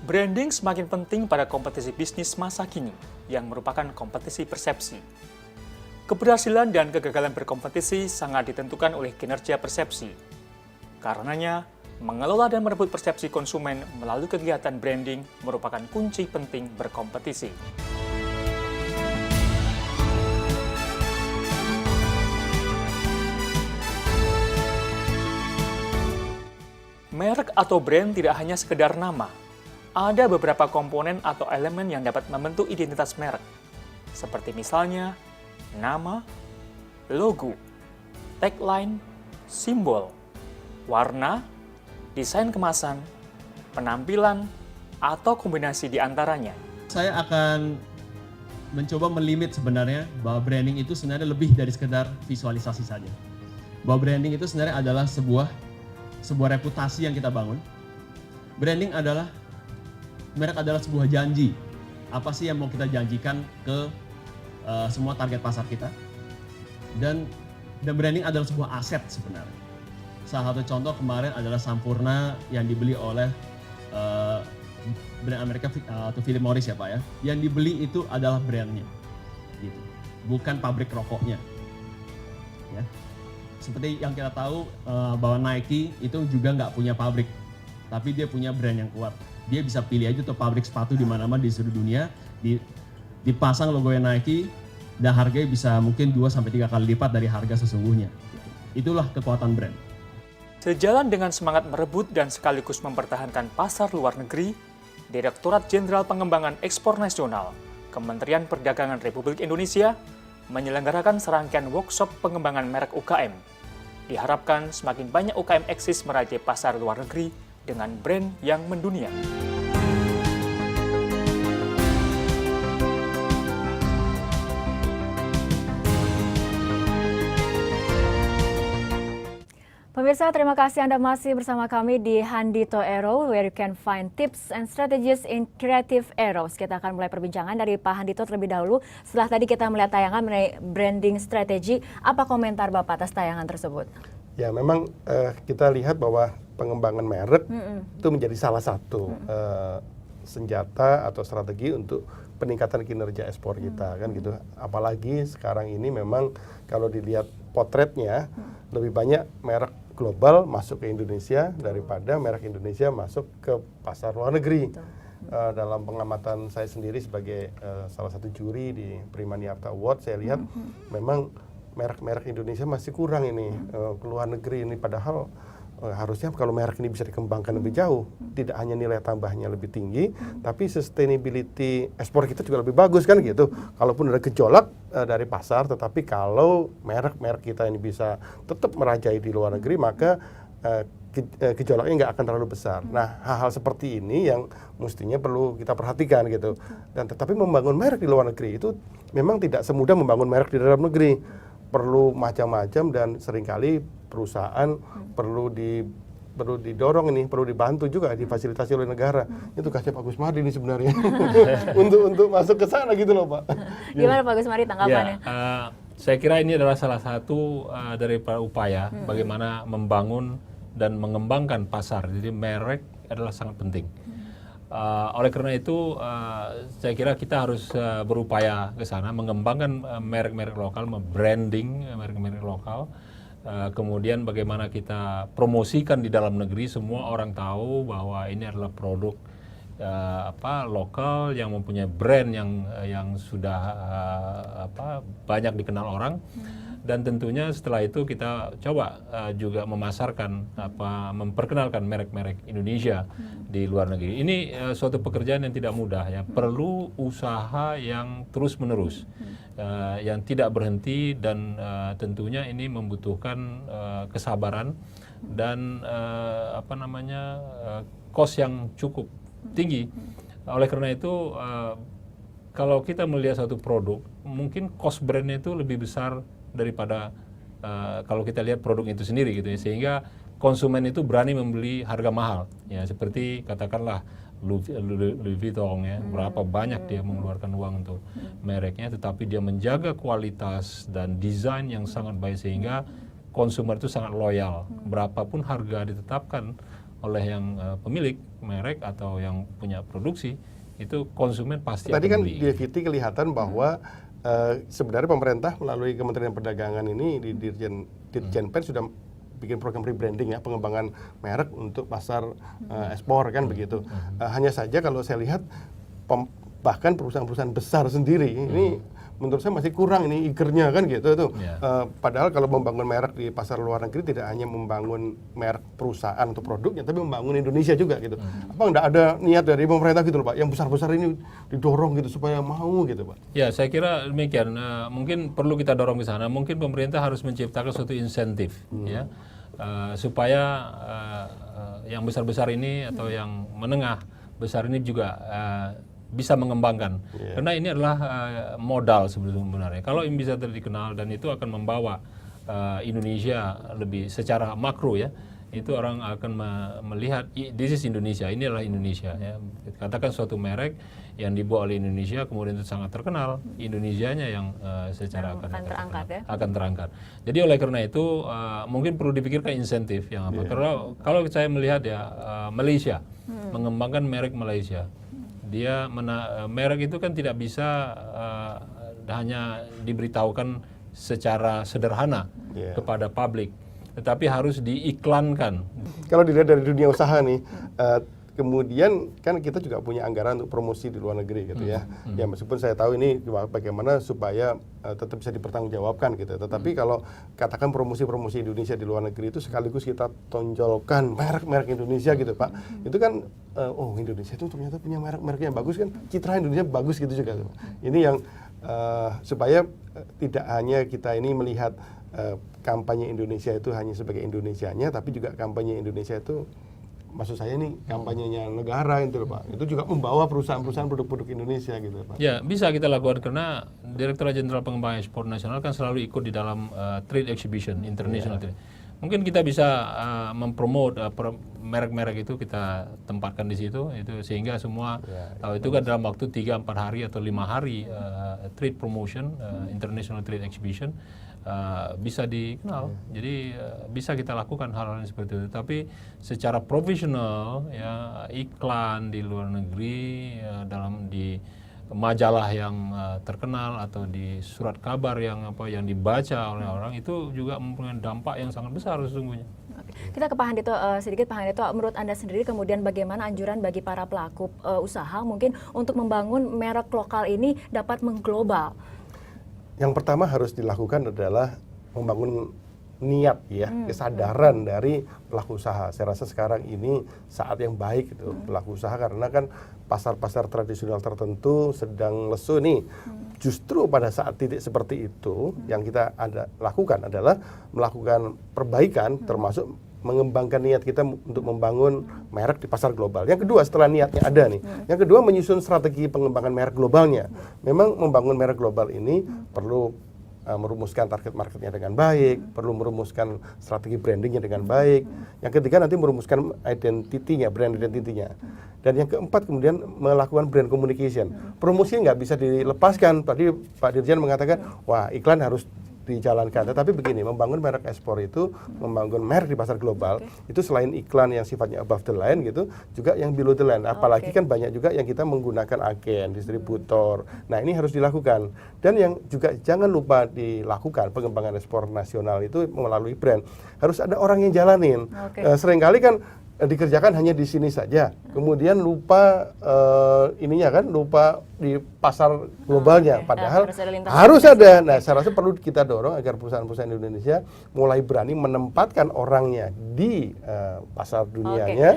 Branding semakin penting pada kompetisi bisnis masa kini, yang merupakan kompetisi persepsi. Keberhasilan dan kegagalan berkompetisi sangat ditentukan oleh kinerja persepsi. Karenanya, mengelola dan merebut persepsi konsumen melalui kegiatan branding merupakan kunci penting berkompetisi. Merek atau brand tidak hanya sekedar nama. Ada beberapa komponen atau elemen yang dapat membentuk identitas merek, seperti misalnya nama, logo, tagline, simbol, warna, desain kemasan, penampilan, atau kombinasi di antaranya. Saya akan mencoba melimit sebenarnya bahwa branding itu sebenarnya lebih dari sekedar visualisasi saja. Bahwa branding itu sebenarnya adalah sebuah reputasi yang kita bangun. Branding adalah merek adalah sebuah janji. Apa sih yang mau kita janjikan ke semua target pasar kita? Dan branding adalah sebuah aset sebenarnya. Salah satu contoh kemarin adalah Sampurna yang dibeli oleh brand Amerika atau Philip Morris ya Pak ya. Yang dibeli itu adalah brandnya, gitu. Bukan pabrik rokoknya. Ya. Seperti yang kita tahu bahwa Nike itu juga nggak punya pabrik, tapi dia punya brand yang kuat. Dia bisa pilih aja tuh pabrik sepatu di mana-mana di seluruh dunia, dipasang logonya Nike, dan harganya bisa mungkin 2-3 kali lipat dari harga sesungguhnya. Itulah kekuatan brand. Sejalan dengan semangat merebut dan sekaligus mempertahankan pasar luar negeri, Direktorat Jenderal Pengembangan Ekspor Nasional, Kementerian Perdagangan Republik Indonesia, menyelenggarakan serangkaian workshop pengembangan merek UKM. Diharapkan semakin banyak UKM eksis merajai pasar luar negeri dengan brand yang mendunia. Pemirsa, terima kasih Anda masih bersama kami di Handito Aero, where you can find tips and strategies in creative aeros. Kita akan mulai perbincangan dari Pak Handito terlebih dahulu. Setelah tadi kita melihat tayangan mengenai branding strategi, apa komentar Bapak atas tayangan tersebut? Ya, memang kita lihat bahwa pengembangan merek itu menjadi salah satu senjata atau strategi untuk peningkatan kinerja ekspor kita, kan gitu. Apalagi sekarang ini memang kalau dilihat potretnya lebih banyak merek global masuk ke Indonesia daripada merek Indonesia masuk ke pasar luar negeri. Dalam pengamatan saya sendiri sebagai salah satu juri di Primaniarta Award, saya lihat memang merek-merek Indonesia masih kurang ini ke luar negeri ini, padahal harusnya kalau merek ini bisa dikembangkan lebih jauh, tidak hanya nilai tambahnya lebih tinggi, tapi sustainability ekspor kita juga lebih bagus kan gitu. Kalaupun ada gejolak dari pasar, tetapi kalau merek-merek kita ini bisa tetap merajai di luar negeri, maka gejolaknya nggak akan terlalu besar. Nah, hal-hal seperti ini yang mestinya perlu kita perhatikan gitu. Dan tetapi membangun merek di luar negeri itu memang tidak semudah membangun merek di dalam negeri. Perlu macam-macam dan seringkali perusahaan perlu didorong ini, perlu dibantu juga, difasilitasi oleh negara. Itu tugasnya Pak Gusmadi ini sebenarnya untuk masuk ke sana gitu loh Pak. Gimana Pak Gusmadi tanggapannya? Ya, saya kira ini adalah salah satu dari upaya bagaimana membangun dan mengembangkan pasar. Jadi merek adalah sangat penting. Oleh karena itu, saya kira kita harus berupaya ke sana, mengembangkan merek-merek lokal, branding merek-merek lokal. Kemudian bagaimana kita promosikan di dalam negeri, semua orang tahu bahwa ini adalah produk lokal yang mempunyai brand yang sudah banyak dikenal orang. Dan tentunya setelah itu kita coba juga memasarkan, memperkenalkan merek-merek Indonesia di luar negeri. Ini suatu pekerjaan yang tidak mudah ya, perlu usaha yang terus-menerus, yang tidak berhenti, dan tentunya ini membutuhkan kesabaran dan cost yang cukup tinggi. Oleh karena itu, kalau kita melihat satu produk, mungkin cost brandnya itu lebih besar daripada kalau kita lihat produk itu sendiri gitu ya, sehingga konsumen itu berani membeli harga mahal ya, seperti katakanlah Louis Vuitton ya, berapa banyak dia mengeluarkan uang untuk mereknya, tetapi dia menjaga kualitas dan desain yang sangat baik sehingga konsumen itu sangat loyal, berapapun harga ditetapkan oleh yang pemilik merek atau yang punya produksi, itu konsumen pasti Tadi akan kan beli. di FVT kelihatan bahwa sebenarnya pemerintah melalui Kementerian Perdagangan ini di Dirjen PEN sudah bikin program rebranding ya, pengembangan merek untuk pasar ekspor kan begitu. Hanya saja kalau saya lihat bahkan perusahaan-perusahaan besar sendiri ini menurut saya masih kurang ini eager-nya kan gitu tuh. Padahal kalau membangun merek di pasar luar negeri tidak hanya membangun merek perusahaan atau produknya, tapi membangun Indonesia juga gitu. Apa nggak ada niat dari pemerintah gitu loh Pak, yang besar-besar ini didorong gitu supaya mau gitu Pak? Ya, saya kira demikian. Mungkin perlu kita dorong ke sana. Mungkin pemerintah harus menciptakan suatu insentif, ya, supaya yang besar-besar ini atau yang menengah besar ini juga bisa mengembangkan. Karena ini adalah modal sebenarnya. Kalau ini bisa dikenal dan itu akan membawa Indonesia lebih secara makro ya. Itu orang akan melihat this is Indonesia, ini adalah Indonesia ya. Katakan suatu merek yang dibuat oleh Indonesia kemudian itu sangat terkenal, Indonesianya yang secara akan terangkat. Jadi oleh karena itu mungkin perlu dipikirkan insentif yang apa. Karena kalau saya melihat ya Malaysia mengembangkan merek Malaysia. Dia merek itu kan tidak bisa hanya diberitahukan secara sederhana kepada publik, tetapi harus diiklankan. Kalau dilihat dari dunia usaha nih, kemudian kan kita juga punya anggaran untuk promosi di luar negeri gitu ya. Ya meskipun saya tahu ini bagaimana supaya tetap bisa dipertanggungjawabkan gitu. Tetapi kalau katakan promosi-promosi Indonesia di luar negeri itu sekaligus kita tonjolkan merek-merek Indonesia gitu Pak. Itu kan oh Indonesia itu ternyata punya merek-merek yang bagus kan. Citra Indonesia bagus gitu juga. Ini yang supaya tidak hanya kita ini melihat kampanye Indonesia itu hanya sebagai Indonesianya, tapi juga kampanye Indonesia itu maksud saya ini kampanyenya negara itu Pak. Itu juga membawa perusahaan-perusahaan produk-produk Indonesia gitu Pak. Ya, bisa kita lakukan karena Direktorat Jenderal Pengembangan Ekspor Nasional kan selalu ikut di dalam trade exhibition, international trade. Mungkin kita bisa mempromote merek-merek itu kita tempatkan di situ itu sehingga semua tahu itu kan dalam waktu 3-4 hari atau 5 hari trade promotion, international trade exhibition bisa dikenal. Jadi bisa kita lakukan hal-hal seperti itu. Tapi secara profesional ya iklan di luar negeri di majalah yang terkenal atau di surat kabar yang dibaca oleh orang itu juga mempunyai dampak yang sangat besar sesungguhnya. Kita ke Pak Handito sedikit. Pak Handito, menurut Anda sendiri kemudian bagaimana anjuran bagi para pelaku usaha mungkin untuk membangun merek lokal ini dapat mengglobal? Yang pertama harus dilakukan adalah membangun niat ya, kesadaran dari pelaku usaha. Saya rasa sekarang ini saat yang baik itu pelaku usaha karena kan pasar-pasar tradisional tertentu sedang lesu nih. Justru pada saat titik seperti itu yang kita lakukan adalah melakukan perbaikan termasuk mengembangkan niat kita untuk membangun merek di pasar global. Yang kedua setelah niatnya ada nih, yang kedua menyusun strategi pengembangan merek globalnya. Memang membangun merek global ini perlu merumuskan target marketnya dengan baik, perlu merumuskan strategi brandingnya dengan baik. Yang ketiga nanti merumuskan identitinya, brand identitinya. Dan yang keempat kemudian melakukan brand communication. Promosi nggak bisa dilepaskan. Tadi Pak Dirjen mengatakan, wah iklan harus dijalankan. Tetapi begini, membangun merek ekspor itu, membangun merek di pasar global, itu selain iklan yang sifatnya above the line gitu, juga yang below the line. Apalagi kan banyak juga yang kita menggunakan agen, distributor. Nah ini harus dilakukan. Dan yang juga jangan lupa dilakukan pengembangan ekspor nasional itu melalui brand. Harus ada orang yang jalanin. Seringkali kan dikerjakan hanya di sini saja, kemudian lupa lupa di pasar globalnya. Padahal harus ada. Nah, saya rasa perlu kita dorong agar perusahaan-perusahaan Indonesia mulai berani menempatkan orangnya di pasar dunianya.